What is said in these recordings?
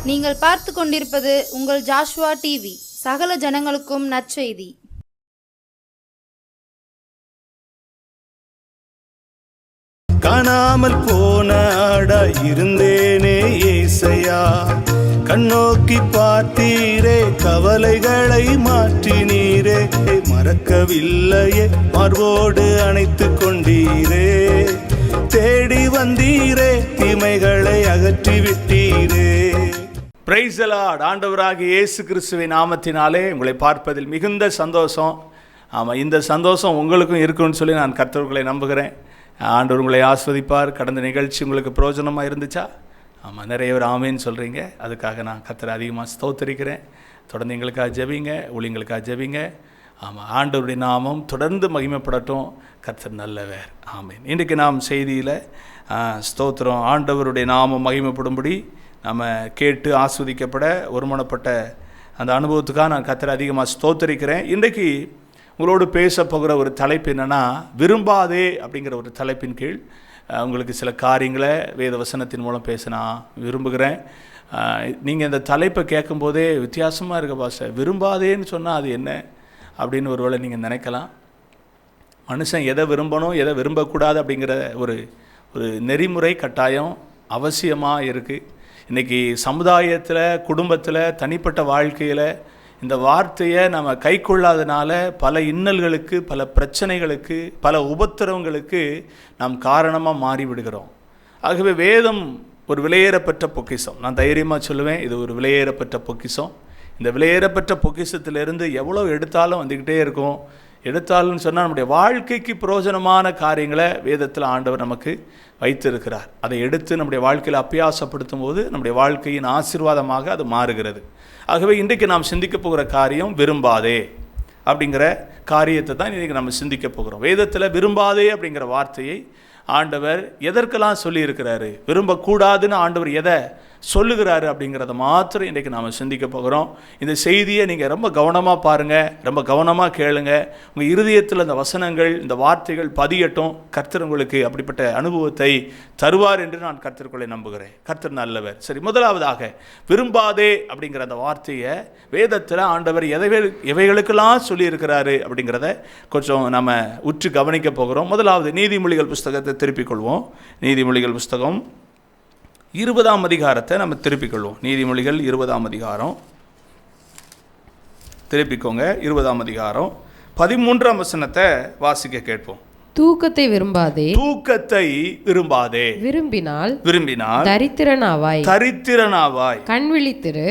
நீங்கள் பார்த்து கொண்டிருப்பது உங்கள் ஜாஷ்வா டிவி. சகல ஜனங்களுக்கும் நற்செய்தி. காணாமல் போன ஆடா இருந்தேனே ஏசையா, கண்ணோக்கி பார்த்தீரே, கவலைகளை மாற்றினீரே, மறக்கவில்லையே, மார்போடு அணைத்து கொண்டீரே, தேடி வந்தீரே, தீமைகளை அகற்றி விட்டீரே. Praise the Lord. ஆண்டவராகிய இயேசு கிறிஸ்துவின் நாமத்தினாலே உங்களை பார்ப்பதில் மிகுந்த சந்தோஷம். ஆமாம், இந்த சந்தோஷம் உங்களுக்கும் இருக்குன்னு சொல்லி நான் கர்த்தர்களை நம்புகிறேன். ஆண்டவர் உங்களை ஆஸ்வதிப்பார். கடந்த நிகழ்ச்சி உங்களுக்கு பிரயோஜனமாக இருந்துச்சா? ஆமாம், நிறைய பேர் ஆமேன்னு சொல்கிறீங்க. அதுக்காக நான் கர்த்தரை அதிகமாக ஸ்தோத்திரிக்கிறேன். தொடர்ந்து எங்களுக்காக ஜெபிங்க, ஊழியங்களுக்காக ஜெபிங்க. ஆமாம், ஆண்டவருடைய நாமம் தொடர்ந்து மகிமைப்படட்டும். கர்த்தர் நல்லவர். ஆமேன். இன்றைக்கு நாம் செய்தியில் ஸ்தோத்திரம், ஆண்டவருடைய நாமம் மகிமைப்படும்படி நம்ம கேட்டு ஆஸ்வதிக்கப்பட ஒருமனப்பட்ட அந்த அனுபவத்துக்காக நான் கர்த்தரை அதிகமாக ஸ்தோத்திரிக்கிறேன். இன்றைக்கு உங்களோடு பேச போகிற ஒரு தலைப்பு என்னென்னா, விரும்பாதே அப்படிங்கிற ஒரு தலைப்பின் கீழ் உங்களுக்கு சில காரியங்களை வேத வசனத்தின் மூலம் பேச நான் விரும்புகிறேன். நீங்கள் இந்த தலைப்பை கேட்கும்போதே வித்தியாசமாக இருக்க பாஸ்டர், விரும்பாதேன்னு சொன்னால் அது என்ன அப்படின்னு ஒருவேளை நீங்கள் நினைக்கலாம். மனுஷன் எதை விரும்பணும் எதை விரும்பக்கூடாது அப்படிங்கிற ஒரு நெறிமுறை கட்டாயம் அவசியமாக இருக்குது. இன்றைக்கி சமுதாயத்தில், குடும்பத்தில், தனிப்பட்ட வாழ்க்கையில் இந்த வார்த்தையை நம்ம கை கொள்ளாதனால பல இன்னல்களுக்கு, பல பிரச்சனைகளுக்கு, பல உபத்திரவங்களுக்கு நாம் காரணமாக மாறிவிடுகிறோம். ஆகவே வேதம் ஒரு விலையேறப்பட்ட பொக்கிஷம். நான் தைரியமாக சொல்லுவேன், இது ஒரு விலையேறப்பட்ட பொக்கிஷம். இந்த விலையேறப்பட்ட பொக்கிஷத்திலிருந்து எவ்வளோ எடுத்தாலும் வந்துக்கிட்டே இருக்கும். எடுத்தாலும்னு சொன்னால் நம்முடைய வாழ்க்கைக்கு பிரயோஜனமான காரியங்களை வேதத்தில் ஆண்டவர் நமக்கு வைத்திருக்கிறார். அதை எடுத்து நம்முடைய வாழ்க்கையில் அபியாசப்படுத்தும் போது நம்முடைய வாழ்க்கையின் ஆசீர்வாதமாக அது மாறுகிறது. ஆகவே இன்றைக்கு நாம் சிந்திக்க போகிற காரியம் விரும்பாதே அப்படிங்கிற காரியத்தை தான் இன்றைக்கி நம்ம சிந்திக்க போகிறோம். வேதத்தில் விரும்பாதே அப்படிங்கிற வார்த்தையை ஆண்டவர் எதற்கெல்லாம் சொல்லியிருக்கிறாரு, விரும்பக்கூடாதுன்னு ஆண்டவர் எதை சொல்லுகிறாரு அப்படிங்கிறத மாத்திரம் இன்றைக்கி நாம் சிந்திக்க போகிறோம். இந்த செய்தியை நீங்கள் ரொம்ப கவனமாக பாருங்கள், ரொம்ப கவனமாக கேளுங்க. உங்கள் இருதயத்தில் இந்த வசனங்கள், இந்த வார்த்தைகள் பதியட்டும். கர்த்தர் உங்களுக்கு அப்படிப்பட்ட அனுபவத்தை தருவார் என்று நான் கர்த்தருக்குள்ளே நம்புகிறேன். கர்த்தர் நல்லவர். சரி, முதலாவதாக விரும்பாதே அப்படிங்கிற அந்த வார்த்தையை வேதத்தில் ஆண்டவர் எவைகளுக்கெல்லாம் சொல்லியிருக்கிறாரு அப்படிங்கிறத கொஞ்சம் நம்ம உற்று கவனிக்க போகிறோம். முதலாவது நீதிமொழிகள் புஸ்தகத்தை திருப்பிக் கொள்வோம். நீதிமொழிகள் புஸ்தகம் 20ஆம் அதிகாரத்தை நம்ம திருப்பிக் கொள்வோம். நீதிமொழிகள் 20ஆம் அதிகாரம் திருப்பிக்கோங்க. 20ஆம் அதிகாரம் 13ஆம் வசனத்தை வாசிக்க கேட்போம். தூக்கத்தை விரும்பாதே, தூக்கத்தை விரும்பாதே, விரும்பினால் தரித்திரனாவாய், கண் விழித்திரு,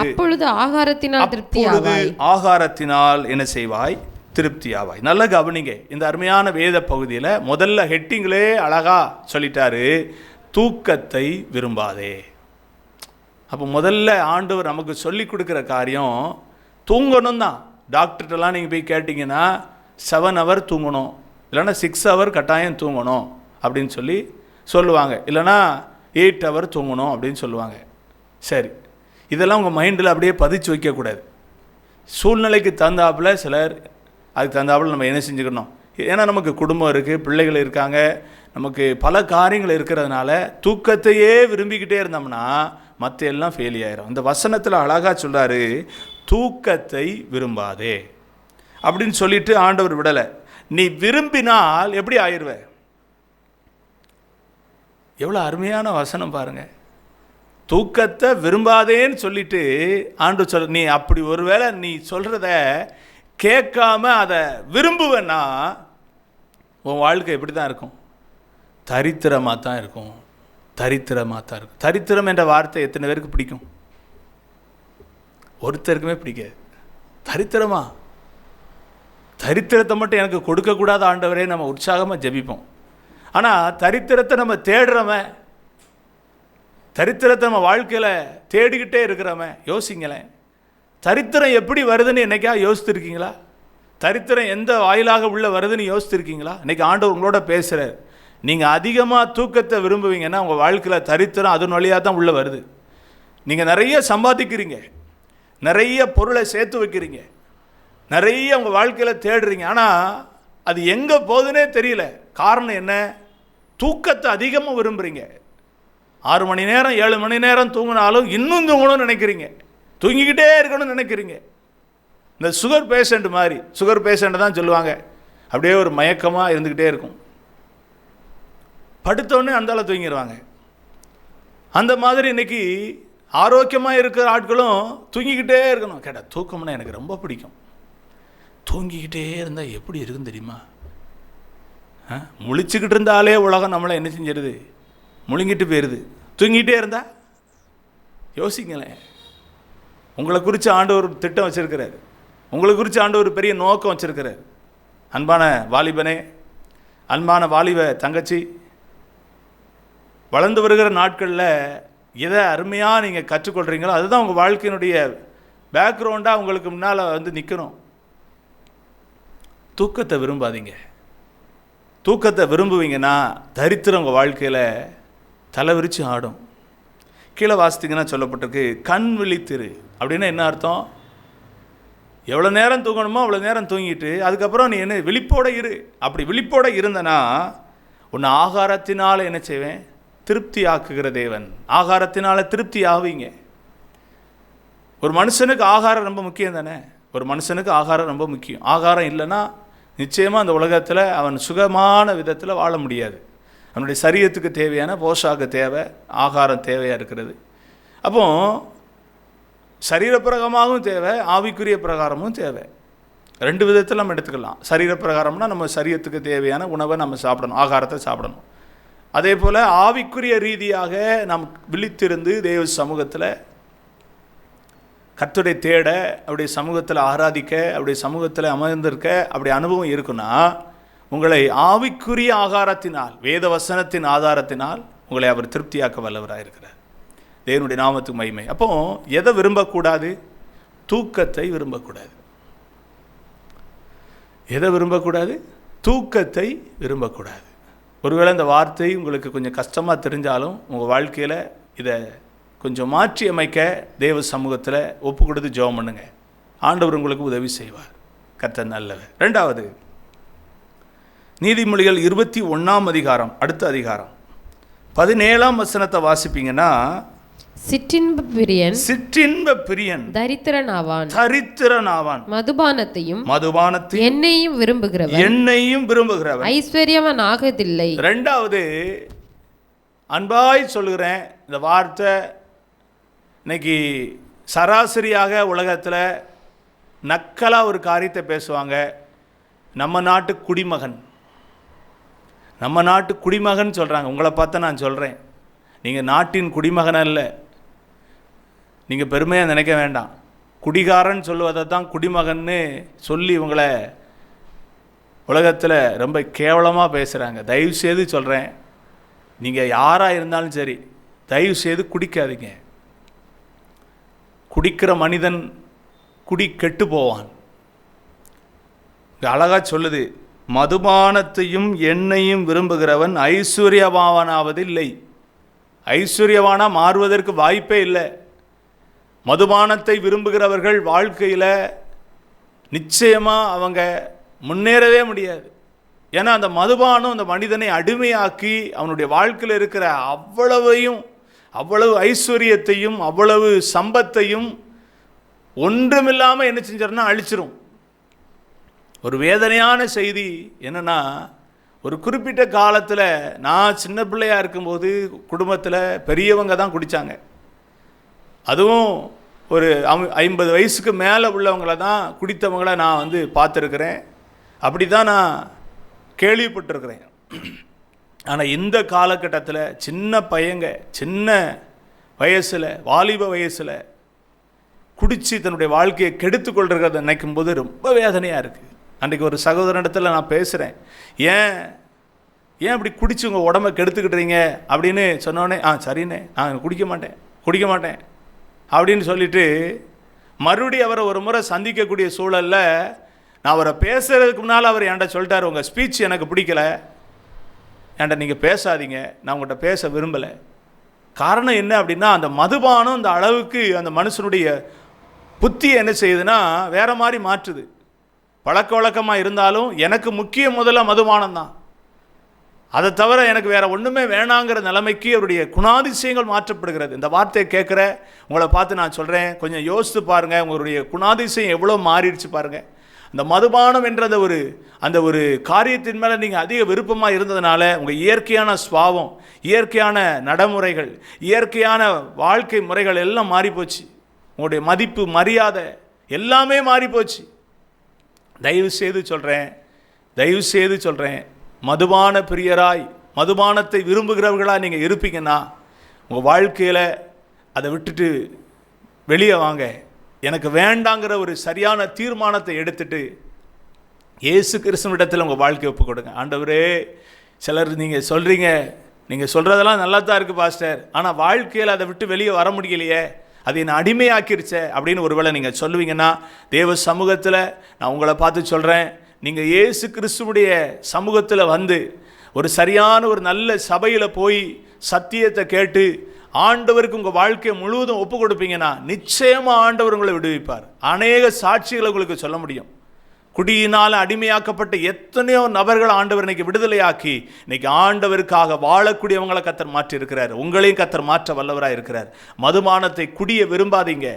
அப்பொழுது ஆகாரத்தினால் திருப்தியாவாய், ஆகாரத்தினால் என்ன செய்வாய்? திருப்தியாவாய். நல்ல கவனிங்க. இந்த அருமையான வேத பகுதியில் முதல்ல ஹெட்டிங்களே அழகா சொல்லிட்டாரு, தூக்கத்தை விரும்பாதே. அப்போ முதல்ல ஆண்டவர் நமக்கு சொல்லி கொடுக்குற காரியம் தூங்கணும் தான். டாக்டர்கிட்டலாம் நீங்கள் போய் கேட்டிங்கன்னா 7 ஹவர் தூங்கணும், இல்லைனா 6 ஹவர் கட்டாயம் தூங்கணும் அப்படின்னு சொல்லுவாங்க. இல்லைனா 8 ஹவர் தூங்கணும் அப்படின்னு சொல்லுவாங்க. சரி, இதெல்லாம் உங்கள் மைண்டில் அப்படியே பதிச்சு வைக்கக்கூடாது. சூழ்நிலைக்கு தகுந்தாப்புல சிலர் அதுக்கு தகுந்தாப்புல நம்ம என்ன செஞ்சுக்கணும். ஏன்னா நமக்கு குடும்பம் இருக்குது, பிள்ளைகள் இருக்காங்க, நமக்கு பல காரியங்கள் இருக்கிறதுனால தூக்கத்தையே விரும்பிக்கிட்டே இருந்தோம்னா மற்ற எல்லாம் ஃபெயிலி ஆயிரும். இந்த வசனத்தில் அழகாக சொல்கிறாரு, தூக்கத்தை விரும்பாதே அப்படின்னு சொல்லிட்டு ஆண்டவர் விடலை. நீ விரும்பினால் எப்படி ஆயிடுவ? எவ்வளோ அருமையான வசனம் பாருங்க. தூக்கத்தை விரும்பாதேன்னு சொல்லிட்டு ஆண்டவர் சொல்ற, நீ அப்படி ஒருவேளை நீ சொல்கிறத கேட்காம அதை விரும்புவேன்னா உன் வாழ்க்கை எப்படி தான் இருக்கும்? தரித்திரமாக தான் இருக்கும். தரித்திரம் என்ற வார்த்தை எத்தனை பேருக்கு பிடிக்கும்? ஒருத்தருக்குமே பிடிக்காது. தரித்திரத்தை மட்டும் எனக்கு கொடுக்கக்கூடாத ஆண்டவரே நம்ம உற்சாகமாக ஜெபிப்போம். ஆனால் தரித்திரத்தை நம்ம தேடுறவன், தரித்திரத்தை நம்ம வாழ்க்கையில் தேடிக்கிட்டே இருக்கிறவன், யோசிங்களேன். தரித்திரம் எப்படி வருதுன்னு என்னைக்கா யோசித்துருக்கீங்களா? தரித்திரம் எந்த வாயிலாக உள்ள வருதுன்னு யோசித்துருக்கீங்களா? இன்றைக்கி ஆண்டவர் உங்களோட பேசுகிறார். நீங்கள் அதிகமாக தூக்கத்தை விரும்புவீங்கன்னா உங்கள் வாழ்க்கையில் தரித்திரம் அதன் வழியாக தான் உள்ளே வருது. நீங்கள் நிறைய சம்பாதிக்கிறீங்க, நிறைய பொருளை சேர்த்து வைக்கிறீங்க, நிறைய உங்கள் வாழ்க்கையில் தேடுறீங்க, ஆனால் அது எங்கே போகுதுன்னே தெரியல. காரணம் என்ன? தூக்கத்தை அதிகமாக விரும்புகிறீங்க. 6 மணி நேரம் 7 மணி நேரம் தூங்கினாலும் இன்னும் தூங்கணும்னு நினைக்கிறீங்க, தூங்கிக்கிட்டே இருக்கணும்னு நினைக்கிறீங்க. இந்த சுகர் பேஷண்ட் மாதிரி, சுகர் பேஷண்ட் தான் சொல்லுவாங்க, அப்படியே ஒரு மயக்கமாக இருந்துக்கிட்டே இருக்கும், படுத்தோடனே அந்தால தூங்கிடுவாங்க. அந்த மாதிரி இன்னைக்கு ஆரோக்கியமாக இருக்கிற ஆட்களும் தூங்கிக்கிட்டே இருக்கணும். கேட்டால் தூக்கம்னா எனக்கு ரொம்ப பிடிக்கும். தூங்கிக்கிட்டே இருந்தால் எப்படி இருக்குன்னு தெரியுமா? முழிச்சுக்கிட்டு இருந்தாலே உலகம் நம்மளை என்ன செஞ்சிருது, முழுங்கிட்டு போயிடுது. தூங்கிட்டே இருந்தா யோசிங்களேன். உங்களை குறித்து ஆண்டவர் ஒரு திட்டம் வச்சிருக்கிறார், உங்களை குறித்து ஆண்டவர் ஒரு பெரிய நோக்கம் வச்சிருக்கிறார். அன்பான வாலிபனே, அன்பான வாலிப தங்கச்சி, வளர்ந்து வருகிற நாட்களில் எதை அருமையாக நீங்கள் கற்றுக்கொள்கிறீங்களோ அதுதான் உங்கள் வாழ்க்கையினுடைய பேக்ரவுண்டாக உங்களுக்கு முன்னால் வந்து நிற்கணும். தூக்கத்தை விரும்பாதீங்க. தூக்கத்தை விரும்புவீங்கன்னா தரித்திரம் உங்கள் வாழ்க்கையில் தலைவிரிச்சு ஆடும். கீழே வாசித்தீங்கன்னா சொல்லப்பட்டிருக்கு, கண் விழித்திரு. அப்படின்னா என்ன அர்த்தம்? எவ்வளோ நேரம் தூங்கணுமோ அவ்வளோ நேரம் தூங்கிட்டு அதுக்கப்புறம் நீ என்ன விழிப்போடு இரு. அப்படி விழிப்போடு இருந்தனா உன்னை ஆகாரத்தினால் என்ன செய்வேன், திருப்தி ஆக்குகிற தேவன். ஆகாரத்தினால திருப்தி ஆவீங்க. ஒரு மனுஷனுக்கு ஆகாரம் ரொம்ப முக்கியம் தானே. ஒரு மனுஷனுக்கு ஆகாரம் ரொம்ப முக்கியம். ஆகாரம் இல்லைன்னா நிச்சயமாக அந்த உலகத்தில் அவன் சுகமான விதத்தில் வாழ முடியாது. அவனுடைய சரீரத்துக்கு தேவையான போஷாக்கு தேவை, ஆகாரம் தேவையாக இருக்கிறது. அப்போ சரீரப்பிரகாரமாகவும் தேவை, ஆவிக்குரிய பிரகாரமும் தேவை. 2 விதத்தில் நம்ம எடுத்துக்கலாம். சரீரப்பிரகாரம்னா நம்ம சரீரத்துக்கு தேவையான உணவை நம்ம சாப்பிடணும், ஆகாரத்தை சாப்பிடணும். அதே போல் ஆவிக்குரிய ரீதியாக நாம் விழித்திருந்து தேவ சமூகத்தில் கர்த்தரை தேட, அப்படி சமூகத்தில் ஆராதிக்க, அப்படி சமூகத்தில் அமர்ந்திருக்க அப்படி அனுபவம் இருக்குன்னா உங்களை ஆவிக்குரிய ஆகாரத்தினால், வேத வசனத்தின் ஆதாரத்தினால் உங்களை அவர் திருப்தியாக்க வல்லவராக இருக்கிறார். தேவனுடைய நாமத்துக்கு மகிமை. அப்போ எதை விரும்பக்கூடாது? தூக்கத்தை விரும்பக்கூடாது. எதை விரும்பக்கூடாது? தூக்கத்தை விரும்பக்கூடாது. ஒருவேளை இந்த வார்த்தை உங்களுக்கு கொஞ்சம் கஷ்டமாக தெரிஞ்சாலும் உங்கள் வாழ்க்கையில் இதை கொஞ்சம் மாற்றி அமைக்க தேவ சமூகத்தில் ஒப்பு கொடுத்து ஜெபம் பண்ணுங்க. ஆண்டவர் உங்களுக்கு உதவி செய்வார். கர்த்தர் நல்லவர். 2வது நீதிமொழிகள் 21ஆம் அதிகாரம், அடுத்த அதிகாரம் 17ஆம் வசனத்தை வாசிப்பீங்கன்னா, சிற்றின்ப பிரியன் தரித்திரனாவான், மதுபானத்தையும் எண்ணெயும் விரும்புகிறவன் ஐஸ்வர்யவன் ஆகதில்லை. 2வது அன்பாய் சொல்லுகிறேன், இந்த வார்த்தை இன்னைக்கு சராசரியாக உலகத்தில் நக்கலாக ஒரு காரியத்தை பேசுவாங்க. நம்ம நாட்டு குடிமகன், நம்ம நாட்டு குடிமகன் சொல்கிறாங்க. உங்களை பார்த்தா நான் சொல்கிறேன், நீங்கள் நாட்டின் குடிமகன் அல்ல. நீங்கள் பெருமையாக நினைக்க வேண்டாம். குடிகாரன் சொல்லுவதை தான் குடிமகன்னு சொல்லி உங்களை உலகத்தில் ரொம்ப கேவலமாக பேசுகிறாங்க. தயவுசெய்து சொல்கிறேன், நீங்கள் யாராக இருந்தாலும் சரி, தயவுசெய்து குடிக்காதீங்க. குடிக்கிற மனிதன் குடி கெட்டு போவான். அழகாக சொல்லுது, மதுபானத்தையும் எண்ணெயும் விரும்புகிறவன் ஐஸ்வர்யவானாவது இல்லை. ஐஸ்வர்யவானா மாறுவதற்கு வாய்ப்பே இல்லை. மதுபானத்தை விரும்புகிறவர்கள் வாழ்க்கையில் நிச்சயமாக அவங்க முன்னேறவே முடியாது. ஏன்னா அந்த மதுபானம் அந்த மனிதனை அடிமையாக்கி அவனுடைய வாழ்க்கையில் இருக்கிற அவ்வளவு ஐஸ்வர்யத்தையும் அவ்வளவு சம்பத்தையும் ஒன்றுமில்லாமல் என்ன செஞ்சிடனா அழிச்சிரும். ஒரு வேதனையான செய்தி என்னென்னா, ஒரு குறிப்பிட்ட காலத்தில் நான் சின்ன பிள்ளையாக இருக்கும்போது குடும்பத்தில் பெரியவங்க தான் குடித்தாங்க. அதுவும் ஒரு 50 வயசுக்கு மேலே உள்ளவங்கள தான் குடித்தவங்கள நான் வந்து பார்த்துருக்குறேன். அப்படி தான் நான் கேள்விப்பட்டிருக்கிறேன். ஆனால் இந்த காலகட்டத்தில் சின்ன பையங்க, சின்ன வயசில், வாலிப வயசில் குடித்து தன்னுடைய வாழ்க்கையை கெடுத்து கொள்கிறத நினைக்கும் போது ரொம்ப வேதனையாக இருக்குது. அன்றைக்கு ஒரு சகோதரனிடத்தில் நான் பேசுகிறேன், ஏன் இப்படி குடிச்சு உங்கள் உடம்பை கெடுத்துக்கிட்டுறீங்க அப்படின்னு சொன்னோடனே, சரிண்ணே நான் குடிக்க மாட்டேன் அப்படின்னு சொல்லிவிட்டு மறுபடியும் அவரை ஒரு முறை சந்திக்கக்கூடிய சூழலில் நான் அவரை பேசுகிறதுக்கு முன்னால் அவர் என்கிட்ட சொல்லிட்டார், உங்கள் ஸ்பீச் எனக்கு பிடிக்கலை, என்கிட்ட நீங்கள் பேசாதீங்க, நான் உங்கள்கிட்ட பேச விரும்பலை. காரணம் என்ன அப்படின்னா, அந்த மதுபானம் அந்த அளவுக்கு அந்த மனுஷனுடைய புத்தியை என்ன செய்யுதுன்னா வேறு மாதிரி மாற்றுது. பழக்க வழக்கமாக இருந்தாலும் எனக்கு முக்கிய முதல்ல மதுபானம் தான். அதை தவிர எனக்கு வேற ஒன்றுமே வேணாங்கிற நிலைமைக்கு அவருடைய குணாதிசயங்கள் மாற்றப்படுகிறது. இந்த வார்த்தையை கேட்குற உங்களை பார்த்து நான் சொல்கிறேன், கொஞ்சம் யோசித்து பாருங்கள், உங்களுடைய குணாதிசயம் எவ்வளோ மாறிடுச்சு பாருங்கள். அந்த மதுபானம் என்ற அந்த ஒரு காரியத்தின் மேலே நீங்கள் அதிக விருப்பமாக இருந்ததுனால உங்கள் இயற்கையான சுபாவம், இயற்கையான நடைமுறைகள், இயற்கையான வாழ்க்கை முறைகள் எல்லாம் மாறிப்போச்சு. உங்களுடைய மதிப்பு, மரியாதை எல்லாமே மாறிப்போச்சு. தயவு செய்து சொல்கிறேன், மதுபான பிரியராய், மதுபானத்தை விரும்புகிறவர்களாக நீங்கள் இருப்பீங்கன்னா உங்கள் வாழ்க்கையில் அதை விட்டுட்டு வெளியே வாங்க. எனக்கு வேண்டாங்கிற ஒரு சரியான தீர்மானத்தை எடுத்துட்டு இயேசு கிறிஸ்துவிடத்தில் உங்கள் வாழ்க்கையை ஒப்பு கொடுங்க. ஆண்டவரே, சிலர் நீங்கள் சொல்கிறீங்க, நீங்கள் சொல்கிறதெல்லாம் நல்லா தான் இருக்குது பாஸ்டர், ஆனால் வாழ்க்கையில் அதை விட்டு வெளியே வர முடியலையே, அது என்னை அடிமையாக்கிருச்சே அப்படின்னு ஒருவேளை நீங்கள் சொல்லுவீங்கன்னா, தேவ சமூகத்தில் நான் உங்களை பார்த்து சொல்கிறேன், நீங்கள் இயேசு கிறிஸ்துவுடைய சமூகத்தில் வந்து ஒரு சரியான ஒரு நல்ல சபையில் போய் சத்தியத்தை கேட்டு ஆண்டவருக்கு உங்கள் வாழ்க்கையை முழுவதும் ஒப்பு கொடுப்பீங்கன்னா நிச்சயமாக ஆண்டவர் உங்களை விடுவிப்பார். அநேக சாட்சிகளை உங்களுக்கு சொல்ல முடியும். குடியினால் அடிமையாக்கப்பட்ட எத்தனையோ நபர்கள் ஆண்டவர் இன்னைக்கு விடுதலையாக்கி இன்னைக்கு ஆண்டவருக்காக வாழக்கூடியவங்களை கர்த்தர் மாற்றி இருக்கிறார். உங்களையும் கர்த்தர் மாற்ற வல்லவராக இருக்கிறார். மதுபானத்தை, குடியை விரும்பாதீங்க.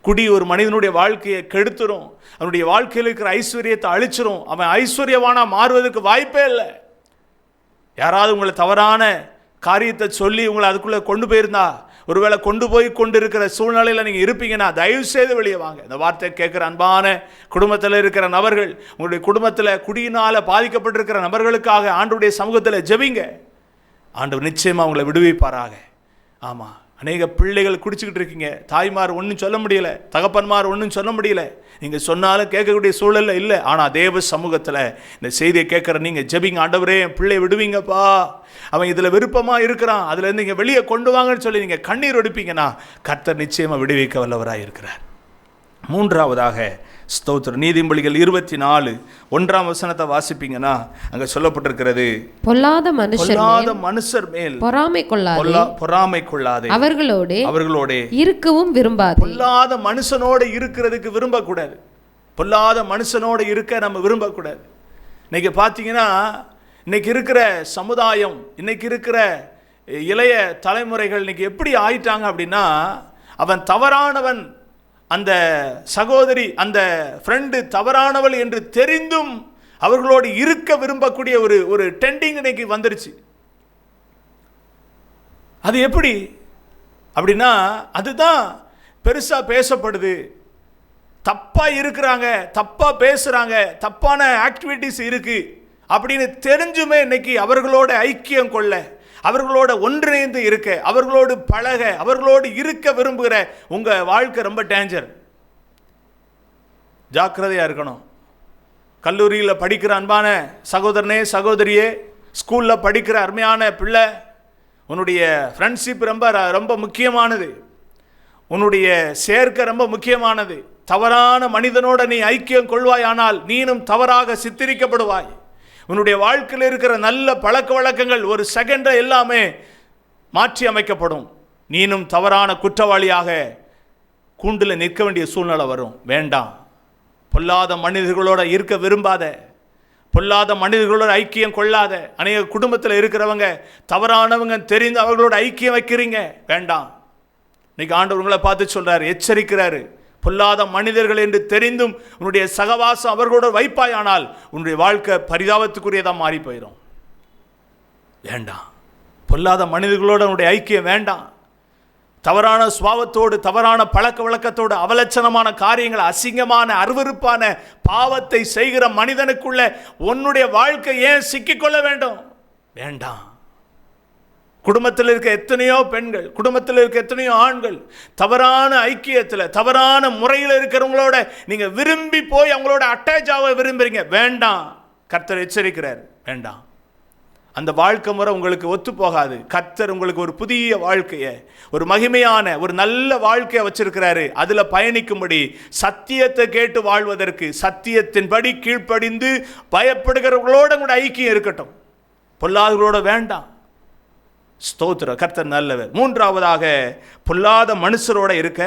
குடி ஒரு மனிதனுடைய வாழ்க்கையை கெடுத்துரும், அவனுடைய வாழ்க்கையில் இருக்கிற ஐஸ்வர்யத்தை அழிச்சிரும். அவன் ஐஸ்வர்யவானா மாறுவதற்கு வாய்ப்பே இல்லை. யாராவது உங்களை தவறான காரியத்தை சொல்லி உங்களை அதுக்குள்ளே கொண்டு போயிருந்தா, ஒருவேளை கொண்டு போய் கொண்டு இருக்கிற சூழ்நிலையில் நீங்கள் இருப்பீங்கன்னா தயவு செய்து வெளியே வாங்க. இந்த வார்த்தை கேட்குற அன்பான குடும்பத்தில் இருக்கிற நபர்கள், உங்களுடைய குடும்பத்தில் குடியினால் பாதிக்கப்பட்டிருக்கிற நபர்களுக்காக ஆண்டவருடைய சமூகத்தில் ஜெபிங்க. ஆண்டவர் நிச்சயமாக உங்களை விடுவிப்பாராக. ஆமாம், அநேக பிள்ளைகள் குடிச்சிக்கிட்டு இருக்கீங்க. தாய்மார் ஒன்றும் சொல்ல முடியல, தகப்பன்மார் ஒன்றும் சொல்ல முடியல, நீங்கள் சொன்னாலும் கேட்கக்கூடிய சூழலில் இல்லை. ஆனால் தேவ சமூகத்தில் இந்த செய்தியை கேட்குற நீங்கள் ஜெபிங்க. ஆண்டவரே, என் பிள்ளை விடுவீங்கப்பா, அவன் இதில் விருப்பமாக இருக்கிறான், அதில் நீங்கள் வெளியே கொண்டு வாங்கன்னு சொல்லி நீங்கள் கண்ணீர் ஒடிப்பீங்கன்னா கர்த்தர் நிச்சயமாக விடுவிக்க வல்லவராக இருக்கிறார். மூன்றாவதாக ஸ்தோத்திரம், நீதிமொழிகள் 24:1 வாசிப்பீங்கன்னா அங்கே சொல்லப்பட்டிருக்கிறது, பொல்லாத மனுஷர் மேல் பொறாமை கொள்ளாதே, அவர்களோட இருக்கவும் விரும்பாதே. பொல்லாத மனுஷனோடு இருக்கிறதுக்கு விரும்பக்கூடாது. பொல்லாத மனுஷனோடு இருக்க நம்ம விரும்பக்கூடாது. இன்னைக்கு பார்த்தீங்கன்னா, இன்னைக்கு இருக்கிற சமுதாயம், இன்னைக்கு இருக்கிற இளைய தலைமுறைகள் இன்னைக்கு எப்படி ஆயிட்டாங்க அப்படின்னா, அவன் தவறானவன், அந்த சகோதரி, அந்த ஃப்ரெண்டு தவறானவள் என்று தெரிந்தும் அவர்களோடு இருக்க விரும்பக்கூடிய ஒரு டெண்டிங் இன்னைக்கு வந்துருச்சு. அது எப்படி அப்படின்னா, அதுதான் பெருசா பேசப்படுது. தப்பா இருக்கிறாங்க, தப்பா பேசுறாங்க, தப்பான ஆக்டிவிட்டிஸ் இருக்கு அப்படின்னு தெரிஞ்சுமே இன்னைக்கு அவர்களோட ஐக்கியம் கொள்ள, அவர்களோட ஒன்றிணைந்து இருக்க, அவர்களோடு பழக, அவர்களோடு இருக்க விரும்புகிற உங்க வாழ்க்கை ரொம்ப டேஞ்சர். ஜாக்கிரதையா இருக்கணும். கல்லூரியில் படிக்கிற அன்பான சகோதரனே, சகோதரியே, ஸ்கூலில் படிக்கிற அருமையான பிள்ளை, உன்னுடைய ஃப்ரெண்ட்ஷிப் ரொம்ப முக்கியமானது. உன்னுடைய சேர்க்கை ரொம்ப முக்கியமானது. தவறான மனிதனோட நீ ஐக்கியம் கொள்வாயானால் நீனும் தவறாக சித்தரிக்கப்படுவாய். உன்னுடைய வாழ்க்கையில் இருக்கிற நல்ல பழக்க வழக்கங்கள் ஒரு செகண்டில் எல்லாமே மாற்றி அமைக்கப்படும். நீனும் தவறான குற்றவாளியாக கூண்டில் நிற்க வேண்டிய சூழ்நிலை வரும். வேண்டாம். பொல்லாத மனிதர்களோட இருக்க விரும்பாத, பொல்லாத மனிதர்களோட ஐக்கியம் கொள்ளாத. அநேக குடும்பத்தில் இருக்கிறவங்க தவறானவங்க தெரிந்து அவர்களோட ஐக்கியம் வைக்கிறீங்க, வேண்டாம். இன்னைக்கு ஆண்டவர்களை பார்த்து சொல்றாரு, எச்சரிக்கிறாரு. பொல்லாத மனிதர்கள் என்று தெரிந்தும் உன்னுடைய சகவாசம் அவர்களோட வைப்பாயானால் உன்னுடைய வாழ்க்கை பரிதாபத்துக்குரியதாக மாறி போயிடும். வேண்டாம். பொல்லாத மனிதர்களோட உன்னுடைய ஐக்கியம் வேண்டாம். தவறான சுபாவத்தோடு, தவறான பழக்க வழக்கத்தோடு, அவலட்சணமான காரியங்கள், அசிங்கமான அருவருப்பான பாவத்தை செய்கிற மனிதனுக்குள்ள உன்னுடைய வாழ்க்கை ஏன் சிக்கிக்கொள்ள வேண்டும்? வேண்டாம். குடும்பத்தில் இருக்க எத்தனையோ பெண்கள், குடும்பத்தில் இருக்க எத்தனையோ ஆண்கள் தவறான ஐக்கியத்தில், தவறான முறையில் இருக்கிறவங்களோட நீங்க விரும்பி போய் அவங்களோட அட்டாச் ஆக விரும்புறீங்க. வேண்டாம். கர்த்தர் எச்சரிக்கிறார், வேண்டாம். அந்த வாழ்க்கை முறை உங்களுக்கு ஒத்து போகாது. கர்த்தர் உங்களுக்கு ஒரு புதிய வாழ்க்கையை, ஒரு மகிமையான ஒரு நல்ல வாழ்க்கையை வச்சிருக்கிறாரு. அதுல பயணிக்கும்படி, சத்தியத்தை கேட்டு வாழ்வதற்கு, சத்தியத்தின்படி கீழ்ப்படிந்து பயப்படுகிறவர்களோட கூட ஐக்கியம் இருக்கட்டும். பொல்லாதவர்களோட வேண்டாம். ஸ்தோத்திரம், கர்த்தர் நல்லவர். மூன்றாவதாக, பொல்லாத மனுஷரோட இருக்க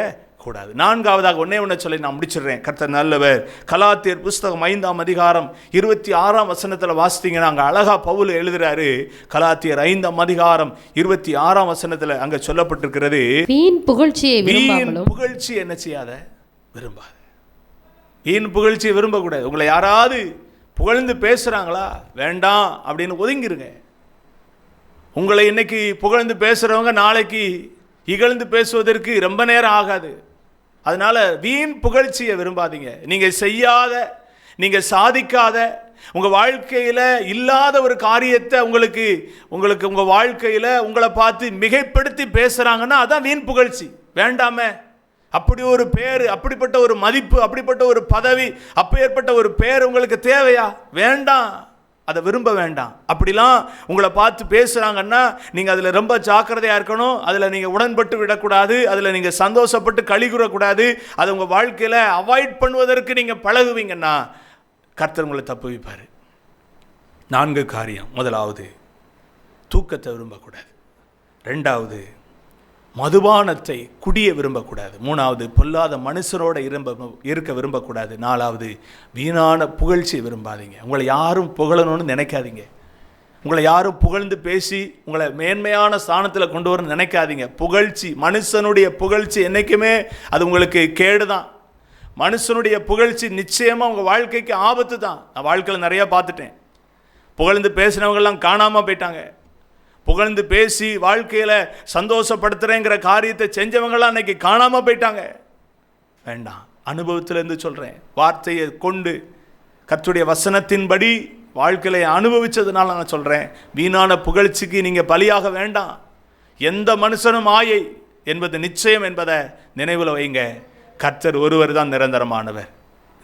கூடாது. நான்காவதாக ஒண்ணே சொல்லி நான் முடிச்சிடுறேன். கர்த்தர் நல்லவர். கலாத்தியர் புஸ்தகம் 5ஆம் அதிகாரம் 26ஆம் வசனத்தில் வாசித்தீங்கன்னா அங்கே அழகா பவுல் எழுதுறாரு. கலாத்தியர் 5ஆம் அதிகாரம் 26ஆம் வசனத்தில் அங்கே சொல்லப்பட்டிருக்கிறது, வீண் புகழ்ச்சியை வீண் விரும்பாமலும். புகழ்ச்சி என்ன செய்யாத, விரும்பாத. வீண் புகழ்ச்சியை விரும்பக்கூடாது. உங்களை யாராவது புகழ்ந்து பேசுறாங்களா, வேண்டாம் அப்படின்னு ஒதுங்கிருங்க. உங்களை இன்னைக்கு புகழ்ந்து பேசுறவங்க நாளைக்கு இகழ்ந்து பேசுவதற்கு ரொம்ப நேரம் ஆகாது. அதனால வீண் புகழ்ச்சியை விரும்பாதீங்க. நீங்க செய்யாத, நீங்க சாதிக்காத, உங்க வாழ்க்கையில இல்லாத ஒரு காரியத்தை உங்களுக்கு உங்க வாழ்க்கையில உங்களை பார்த்து மிகைப்படுத்தி பேசுறாங்கன்னா அதான் வீண் புகழ்ச்சி. வேண்டாமே. அப்படி ஒரு பேர், அப்படிப்பட்ட ஒரு மதிப்பு, அப்படிப்பட்ட ஒரு பதவி, அப்பேற்பட்ட ஒரு பேர் உங்களுக்கு தேவையா? வேண்டாம். அதை விரும்ப வேண்டாம். அப்படிலாம் உங்களை பார்த்து பேசுகிறாங்கன்னா நீங்கள் அதில் ரொம்ப ஜாக்கிரதையாக இருக்கணும். அதில் நீங்கள் உடன்பட்டு விடக்கூடாது. அதில் நீங்கள் சந்தோஷப்பட்டு கழிகூறக்கூடாது. அதை உங்கள் வாழ்க்கையில் அவாய்ட் பண்ணுவதற்கு நீங்கள் பழகுவீங்கன்னா கர்த்தர் உங்களை தப்பு வைப்பார். 4 காரியம். முதலாவது, தூக்கத்தை விரும்பக்கூடாது. 2வது, மதுபானத்தை, குடியை விரும்பக்கூடாது. 3வது, பொல்லாத மனுஷனோட இருக்க விரும்பக்கூடாது. 4வது, வீணான புகழ்ச்சியை விரும்பாதீங்க. உங்களை யாரும் புகழணும்னு நினைக்காதீங்க. உங்களை யாரும் புகழ்ந்து பேசி உங்களை மேன்மையான ஸ்தானத்தில் கொண்டு வரணும்னு நினைக்காதீங்க. புகழ்ச்சி, மனுஷனுடைய புகழ்ச்சி என்றைக்குமே அது உங்களுக்கு கேடு தான். மனுஷனுடைய புகழ்ச்சி நிச்சயமாக உங்கள் வாழ்க்கைக்கு ஆபத்து தான். நான் வாழ்க்கையில் நிறையா பார்த்துட்டேன். புகழ்ந்து பேசினவங்கெல்லாம் காணாமல் போயிட்டாங்க. புகழ்ந்து பேசி வாழ்க்கையில் சந்தோஷப்படுத்துகிறேங்கிற காரியத்தை செஞ்சவங்களாம் அன்னைக்கு காணாமல் போயிட்டாங்க. வேண்டாம். அனுபவத்திலேருந்து சொல்கிறேன். வார்த்தையை கொண்டு கர்த்தருடைய வசனத்தின்படி வாழ்க்கையை அனுபவித்ததுனால நான் சொல்கிறேன், வீணான புகழ்ச்சிக்கு நீங்கள் பலியாக வேண்டாம். எந்த மனுஷனும் ஆயை என்பது நிச்சயம் என்பதை நினைவில் வைங்க. கர்த்தர் ஒருவர் தான் நிரந்தரமானவர்.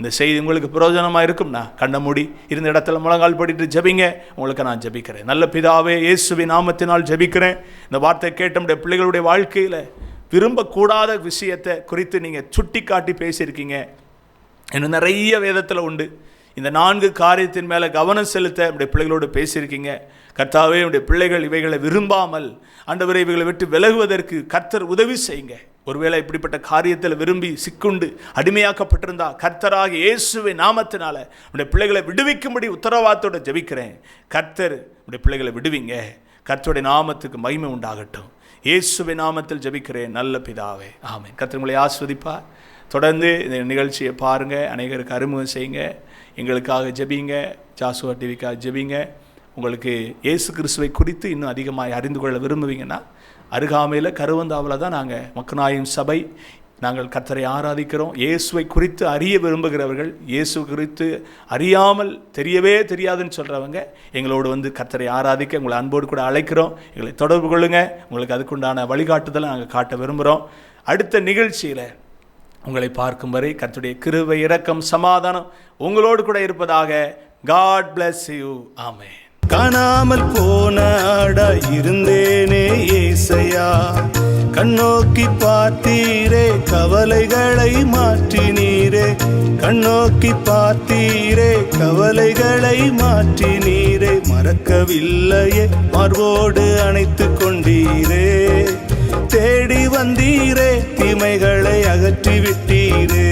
இந்த செய்தி உங்களுக்கு பிரயோஜனமாக இருக்கும்னா கண்ண மூடி இருந்த இடத்துல முழங்கால் படிட்டு ஜெபிங்க. உங்களுக்கு நான் ஜெபிக்கிறேன். நல்ல பிதாவே, இயேசுவின் நாமத்தினால் ஜெபிக்கிறேன். இந்த வார்த்தை கேட்ட நம்முடைய பிள்ளைகளுடைய வாழ்க்கையில் விரும்பக்கூடாத விஷயத்தை குறித்து நீங்கள் சுட்டி காட்டி பேசியிருக்கீங்க. இன்னும் நிறைய வேதத்தில் உண்டு. இந்த 4 காரியத்தின் மேலே கவனம் செலுத்த நம்முடைய பிள்ளைகளோடு பேசியிருக்கீங்க. கர்த்தாவே, நம்முடைய பிள்ளைகள் இவைகளை விரும்பாமல் ஆண்டவரே இவைகளை விட்டு விலகுவதற்கு கர்த்தர் உதவி செய்யுங்க. ஒருவேளை இப்படிப்பட்ட காரியத்தில் விரும்பி சிக்குண்டு அடிமையாக்கப்பட்டிருந்தா கர்த்தராக இயேசுவின் நாமத்தினால உடைய பிள்ளைகளை விடுவிக்கும்படி உத்தரவாதத்தோடு ஜெபிக்கிறேன். கர்த்தர் உடைய பிள்ளைகளை விடுவிங்க. கர்த்தருடைய நாமத்துக்கு மகிமை உண்டாகட்டும். இயேசுவின் நாமத்தில் ஜெபிக்கிறேன் நல்ல பிதாவே, ஆமென். கர்த்தர் உங்களை ஆசீர்வதிப்பார். தொடர்ந்து இந்த நிகழ்ச்சியை பாருங்கள், அநேகருக்கு அறிமுகம் செய்யுங்க, எங்களுக்காக ஜெபிங்க, ஜாசுவா டிவிக்காக ஜெபிங்க. உங்களுக்கு இயேசு கிறிஸ்துவை குறித்து இன்னும் அதிகமாக அறிந்து கொள்ள விரும்புவீங்கன்னா அருகாமையில் கருவந்தாவில் தான் நாங்கள் மக்கநாயின் சபை, நாங்கள் கர்த்தரை ஆராதிக்கிறோம். இயேசுவை குறித்து அறிய விரும்புகிறவர்கள், இயேசு குறித்து அறியாமல் தெரியவே தெரியாதுன்னு சொல்கிறவங்க எங்களோடு வந்து கர்த்தரை ஆராதிக்க உங்களை அன்போடு கூட அழைக்கிறோம். எங்களை தொடர்பு கொள்ளுங்கள். உங்களுக்கு அதுக்குண்டான வழிகாட்டுதலை நாங்கள் காட்ட விரும்புகிறோம். அடுத்த நிகழ்ச்சியில் உங்களை பார்க்கும் வரை கர்த்தருடைய கிருபை, இரக்கம், சமாதானம் உங்களோடு கூட இருப்பதாக. God bless you. ஆமென். காணாமல் போன ஆடா இருந்தேனே ஏசையா, கண்ணோக்கி பார்த்தீரே கவலைகளை மாற்றினீரே, கண்ணோக்கி பார்த்தீரே கவலைகளை மாற்றினீரே, மறக்கவில்லையே மார்போடு அணைத்து கொண்டீரே, தேடி வந்தீரே தீமைகளை அகற்றி விட்டீரே.